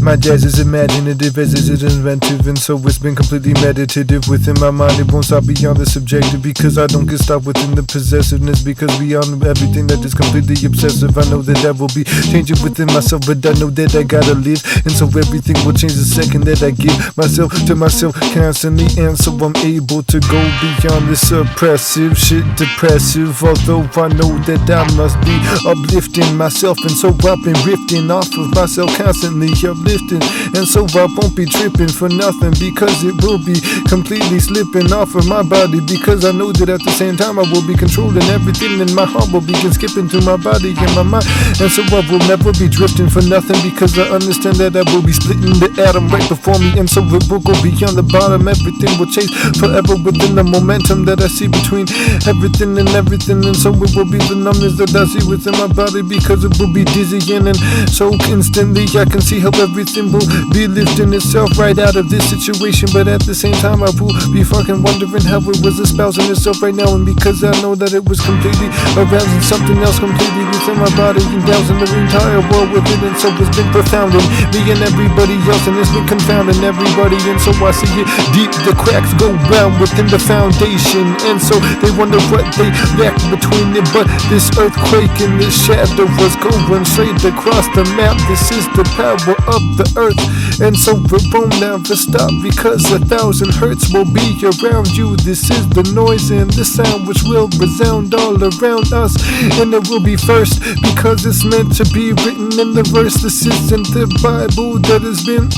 My jazz is imaginative as it is inventive, and so it's been completely meditative within my mind. It won't stop beyond the subjective, because I don't get stopped within the possessiveness, because beyond everything that is completely obsessive, I know that I will be changing within myself, but I know that I gotta live, and so everything will change the second that I give myself to myself constantly, and so I'm able to go beyond this oppressive shit, depressive, although I know that I must be uplifting myself, and so I've been rifting off of myself, constantly uplifting, and so I won't be tripping for nothing, because it will be completely slipping off of my body, because I know that at the same time I will be controlling everything, and my heart will begin skipping through my body and my mind, and so I will never be drifting for nothing, because I understand that I will be splitting the atom right before me, and so it will go beyond the bottom. Everything will change forever within the momentum that I see between everything and everything, and so it will be the numbness that I see within my body, because it will be dizzying, and so instantly I can see how everything will be lifting itself right out of this situation, but at the same time I will be fucking wondering how it was espousing itself right now, and because I know that it was completely arousing something else completely within my body and dousing the entire world with it, and so it's been profounding me and everybody else, and it's been confounding everybody, and so I see it deep, the cracks go round within the foundation, and so they wonder what they lack between it, but this earthquake and this shadow was going straight across the map. This is the power of the earth, and so it won't never stop, because 1,000 hertz will be around you. This is the noise and the sound which will resound all around us, and it will be first, because it's meant to be written in the verse. This isn't the Bible that has been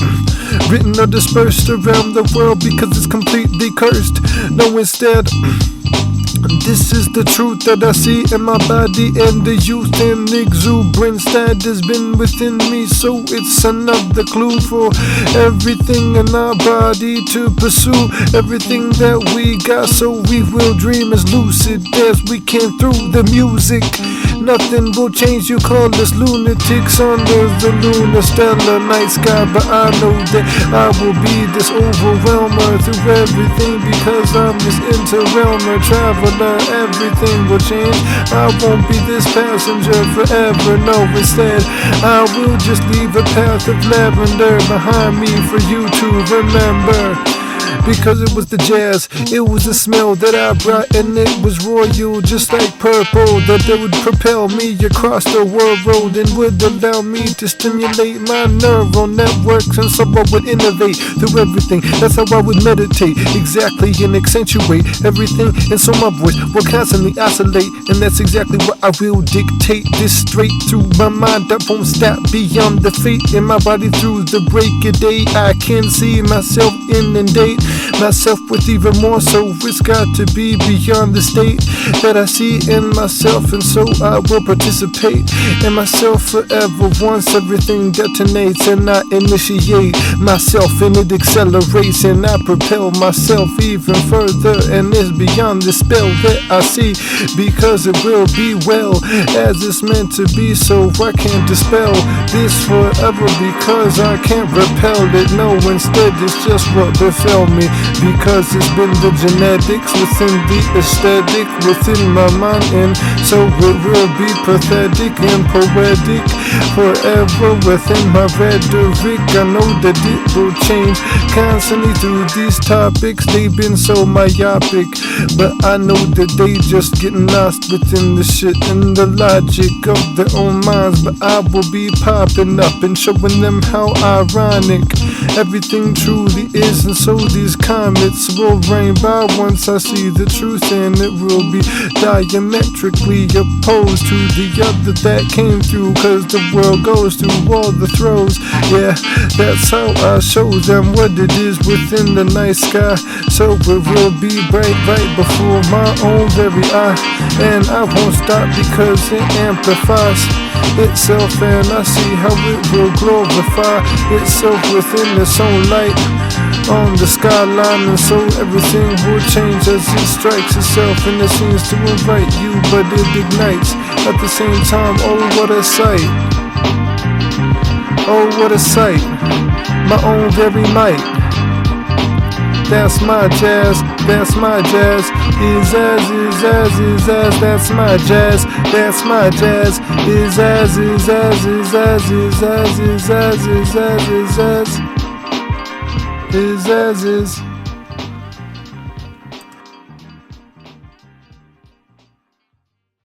written or dispersed around the world, because it's completely cursed. No, instead, this is the truth that I see in my body, and the youth and exuberance that has been within me. So it's another clue for everything in our body to pursue everything that we got, so we will dream as lucid as we can through the music. Nothing will change, you call us lunatics under the lunar stellar night sky, but I know that I will be this overwhelmer through everything, because I'm this interrealmer traveler. Everything will change, I won't be this passenger forever, no, instead I will just leave a path of lavender behind me for you to remember. Because it was the jazz, it was the smell that I brought, and it was royal, just like purple, that would propel me across the world and would allow me to stimulate my neural networks, and so I would innovate through everything. That's how I would meditate, exactly, and accentuate everything, and so my voice will constantly oscillate, and that's exactly what I will dictate. This straight through my mind, I won't stop beyond the fate in my body. Through the break of day, I can see myself inundate myself with even more, so it's got to be beyond the state that I see in myself, and so I will participate in myself forever. Once everything detonates and I initiate myself, and it accelerates, and I propel myself even further, and it's beyond the spell that I see, because it will be well as it's meant to be, so I can't dispel this forever, because I can't repel it. No, instead it's just what befell me, because it's been the genetics within the aesthetic within my mind, and so it will be pathetic and poetic forever within my rhetoric. I know that it will change constantly through these topics. They've been so myopic, but I know that they just getting lost within the shit and the logic of their own minds, but I will be popping up and showing them how ironic everything truly is, and so these comets will rain by once I see the truth, and it will be diametrically opposed to the other that came through, cause the world goes through all the throes. Yeah, that's how I show them what it is within the night sky, so it will be bright right before my own very eye, and I won't stop because it amplifies itself, and I see how it will glorify itself within its own light on the skyline, and so everything will change as it strikes itself, and it seems to invite you, but it ignites at the same time. Oh, what a sight! Oh, what a sight! My own very might. That's my jazz, that's my jazz. Is as, that's my jazz, that's my jazz. Is as, is as, is as, is as, is as, is as, is as, is as, is.